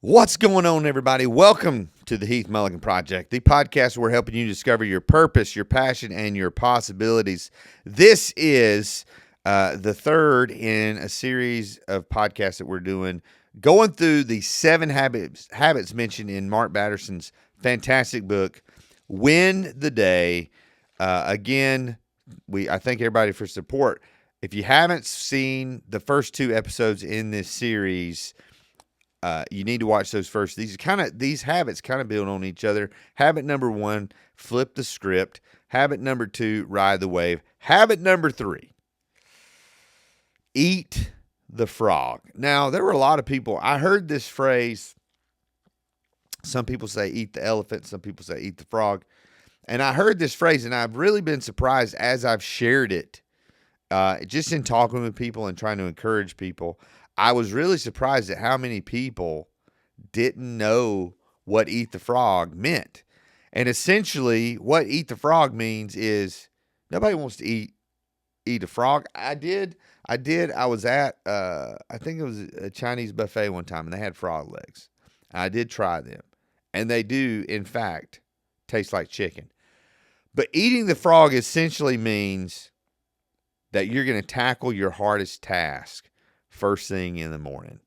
What's going on, everybody? Welcome to the Heath Mullikin Project, the podcast where we're helping you discover your purpose, your passion, and your possibilities. This is the third in a series of podcasts that we're doing, going through the 7 habits mentioned in Mark Batterson's fantastic book, Win the Day. Again, I thank everybody for support. If you haven't seen the first 2 episodes in this series, you need to watch those first. These habits kind of build on each other. Habit number 1, flip the script. Habit number 2, ride the wave. Habit number 3, eat the frog. Now, there were a lot of people. I heard this phrase. Some people say eat the elephant. Some people say eat the frog. And I heard this phrase, and I've really been surprised as I've shared it, just in talking with people and trying to encourage people. I was really surprised at how many people didn't know what eat the frog meant. And essentially, what eat the frog means is nobody wants to eat a frog. I did. I was at, I think it was a Chinese buffet one time, and they had frog legs. I did try them. And they do, in fact, taste like chicken. But eating the frog essentially means that you're going to tackle your hardest task first thing in the morning.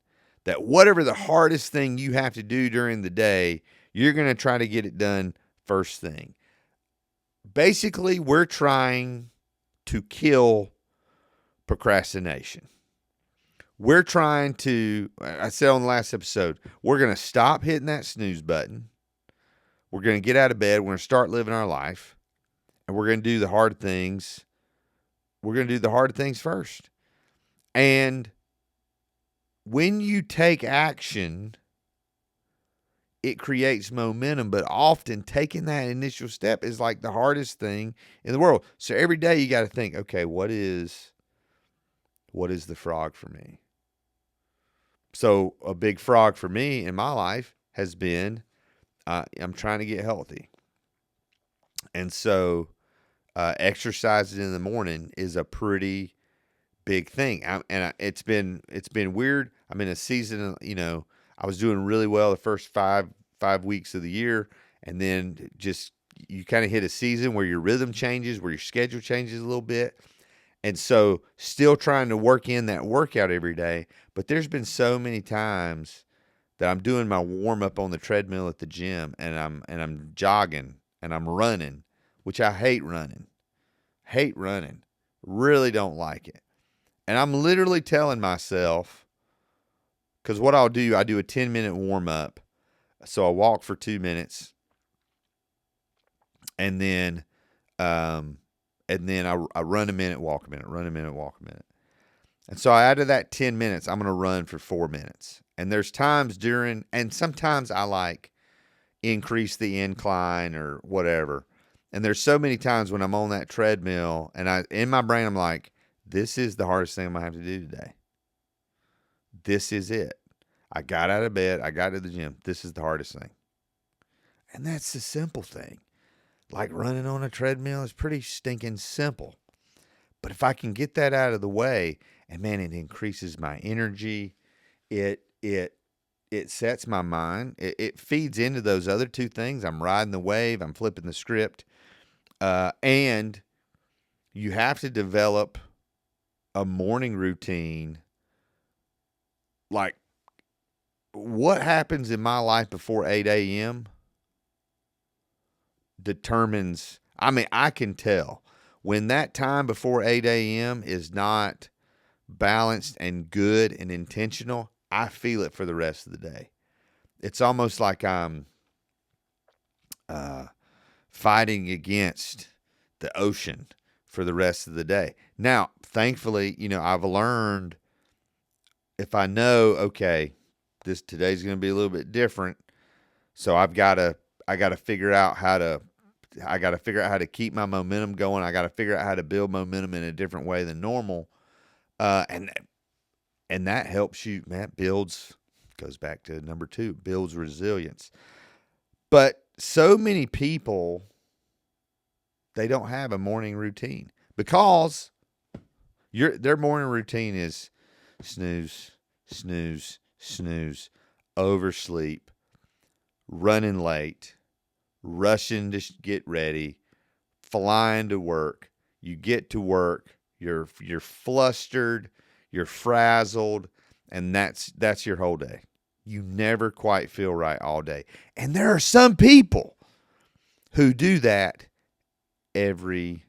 That whatever the hardest thing you have to do during the day, you're going to try to get it done first thing. Basically, we're trying to kill procrastination. We're trying to, I said on the last episode, we're going to stop hitting that snooze button. We're going to get out of bed. We're going to start living our life. And we're going to do the hard things. We're going to do the hard things first. And when you take action, it creates momentum, but often taking that initial step is like the hardest thing in the world. So every day you got to think, okay, what is the frog for me? So a big frog for me in my life has been, I'm trying to get healthy. And so exercising in the morning is a pretty big thing. It's been weird. I'm in a season, I was doing really well the first five weeks of the year, and then just you kind of hit a season where your rhythm changes, where your schedule changes a little bit. And so still trying to work in that workout every day, but there's been so many times that I'm doing my warm up on the treadmill at the gym, and I'm jogging and I'm running, which I hate running. Really don't like it. And I'm literally telling myself, because what I'll do, I do a 10-minute warm up. So I walk for 2 minutes, and then I run a minute, walk a minute, run a minute, walk a minute. And so out of that 10 minutes, I'm going to run for 4 minutes. And there's times and sometimes I like increase the incline or whatever. And there's so many times when I'm on that treadmill, and in my brain, I'm like, this is the hardest thing I'm going to have to do today. This is it. I got out of bed. I got to the gym. This is the hardest thing. And that's the simple thing. Like running on a treadmill is pretty stinking simple. But if I can get that out of the way, and man, it increases my energy. It sets my mind. It feeds into those other 2 things. I'm riding the wave. I'm flipping the script. And you have to develop a morning routine. Like, what happens in my life before 8 a.m. determines, I can tell when that time before 8 a.m. is not balanced and good and intentional. I feel it for the rest of the day. It's almost like I'm fighting against the ocean for the rest of the day. Now, thankfully, I've learned, if I know, okay, today's going to be a little bit different, so I got to figure out how to keep my momentum going. I got to figure out how to build momentum in a different way than normal, and that helps you. Man, goes back to number 2, builds resilience. But so many people, they don't have a morning routine because their morning routine is snooze, snooze, snooze. oversleep, running late, rushing to get ready, flying to work. You get to work, you're flustered, you're frazzled, and that's your whole day. You never quite feel right all day. And there are some people who do that every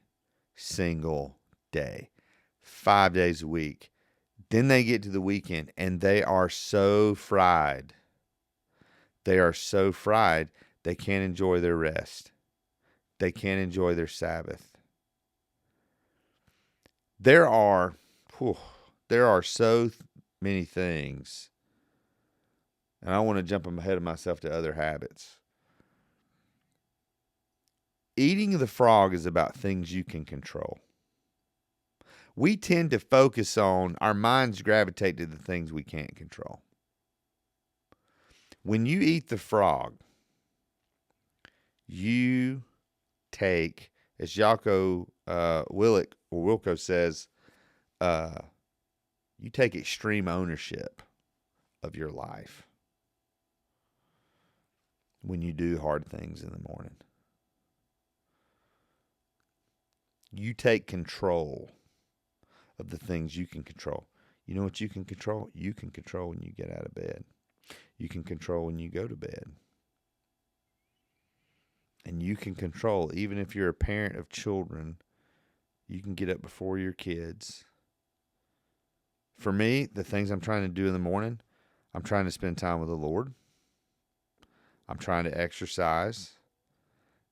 single day, 5 days a week. Then they get to the weekend and they are so fried. They are so fried, they can't enjoy their rest. They can't enjoy their Sabbath. There are so many things, and I want to jump ahead of myself to other habits. Eating the frog is about things you can control. We tend to focus on, our minds gravitate to the things we can't control. When you eat the frog, you take, as Jocko Wilco says, you take extreme ownership of your life when you do hard things in the morning. You take control of the things you can control. You know what you can control? You can control when you get out of bed. You can control when you go to bed. And you can control, even if you're a parent of children, you can get up before your kids. For me, the things I'm trying to do in the morning, I'm trying to spend time with the Lord. I'm trying to exercise.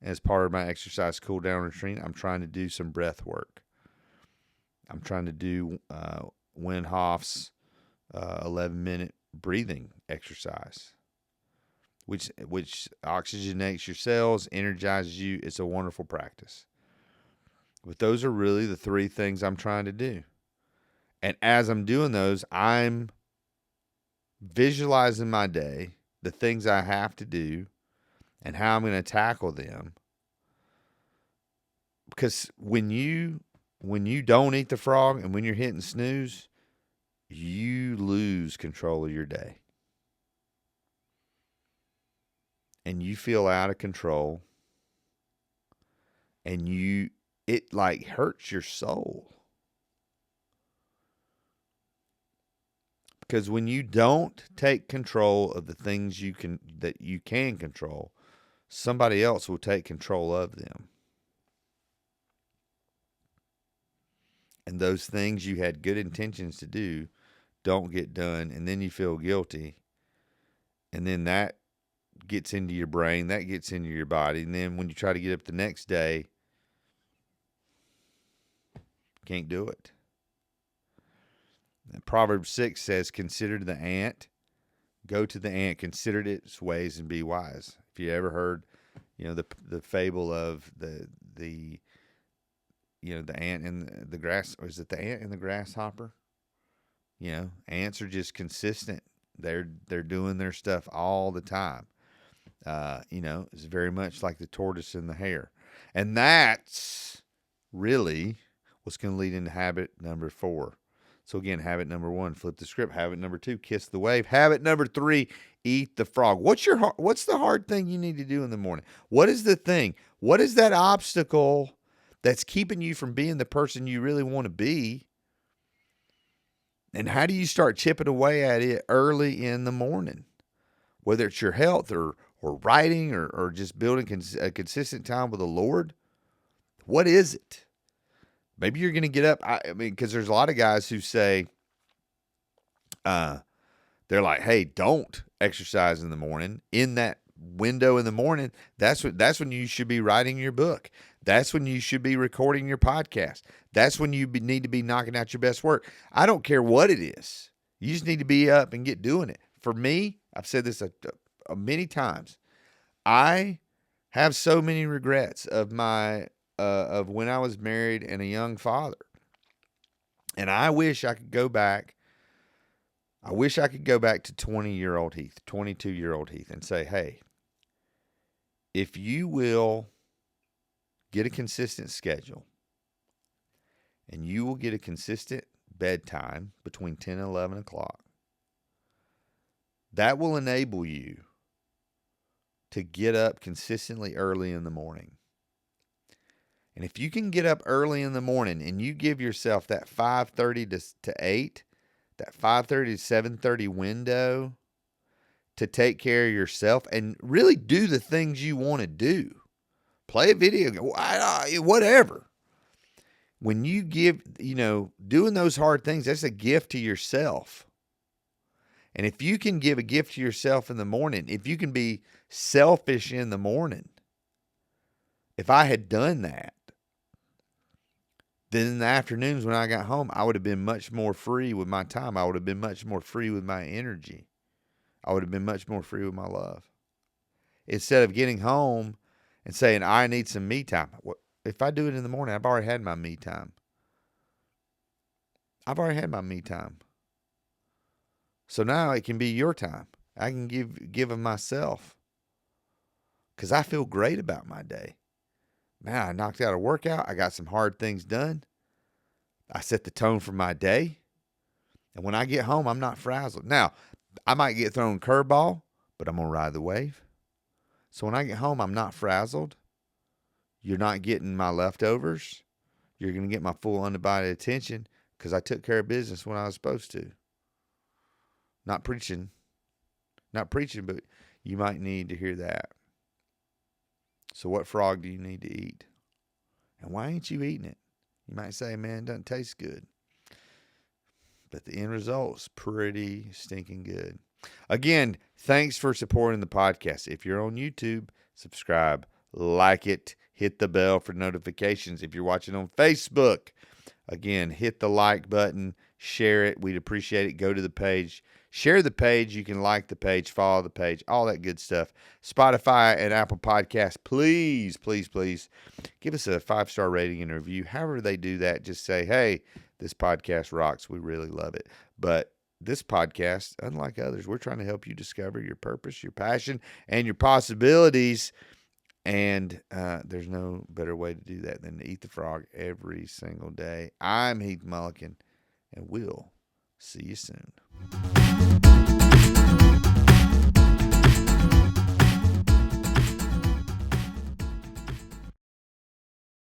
As part of my exercise cool down routine, I'm trying to do some breath work. I'm trying to do Wim Hof's 11-minute breathing exercise, which oxygenates your cells, energizes you. It's a wonderful practice. But those are really the three things I'm trying to do. And as I'm doing those, I'm visualizing my day, the things I have to do, and how I'm going to tackle them. Because when you don't eat the frog and when you're hitting snooze, you lose control of your day. And you feel out of control. And it like hurts your soul. Because when you don't take control of the things that you can control, somebody else will take control of them. And those things you had good intentions to do don't get done, and then you feel guilty. And then that gets into your brain, that gets into your body, and then when you try to get up the next day, can't do it. And Proverbs 6 says, consider the ant, go to the ant, consider its ways and be wise. If you ever heard, the fable of the ant in the grass, or is it the ant and the grasshopper? Ants are just consistent. They're doing their stuff all the time. It's very much like the tortoise and the hare. And that's really what's going to lead into habit number 4. So again, habit number 1, flip the script. Habit number 2, kiss the wave. Habit number 3, eat the frog. What's the hard thing you need to do in the morning? What is the thing? What is that obstacle that's keeping you from being the person you really want to be? And how do you start chipping away at it early in the morning? Whether it's your health or writing or just building a consistent time with the Lord. What is it? Maybe you're going to get up. Because there's a lot of guys who say, they're like, hey, don't exercise in the morning. In that window in the morning, that's when you should be writing your book. That's when you should be recording your podcast. That's when you need to be knocking out your best work. I don't care what it is. You just need to be up and get doing it. For me, I've said this many times. I have so many regrets of of when I was married and a young father. And I wish I could go back. I wish I could go back to 20-year-old Heath, 22-year-old Heath, and say, hey, if you will get a consistent schedule and you will get a consistent bedtime between 10 and 11 o'clock, That will enable you to get up consistently early in the morning. And if you can get up early in the morning and you give yourself that 5:30 to 8, that 5:30 to 7:30 window to take care of yourself and really do the things you want to do. Play a video game, whatever. When you give, doing those hard things, that's a gift to yourself. And if you can give a gift to yourself in the morning, if you can be selfish in the morning, if I had done that, then in the afternoons when I got home, I would have been much more free with my time. I would have been much more free with my energy. I would have been much more free with my love. Instead of getting home and saying, I need some me time. If I do it in the morning, I've already had my me time. So now it can be your time. I can give of myself because I feel great about my day. Man, I knocked out a workout. I got some hard things done. I set the tone for my day. And when I get home, I'm not frazzled. Now, I might get thrown curveball, but I'm going to ride the wave. So when I get home, I'm not frazzled. You're not getting my leftovers. You're going to get my full undivided attention because I took care of business when I was supposed to. Not preaching, but you might need to hear that. So what frog do you need to eat? And why ain't you eating it? You might say, man, it doesn't taste good. But the end result's pretty stinking good. Again, thanks for supporting the podcast. If you're on YouTube, subscribe, like it, hit the bell for notifications. If you're watching on Facebook, again, hit the like button, share it. We'd appreciate it. Go to the page. Share the page. You can like the page, follow the page, all that good stuff. Spotify and Apple Podcasts, please, please, please give us a 5-star rating and review. However they do that, just say, hey, this podcast rocks. We really love it. But this podcast, unlike others, we're trying to help you discover your purpose, your passion, and your possibilities. And there's no better way to do that than to eat the frog every single day. I'm Heath Mullikin, and we'll see you soon.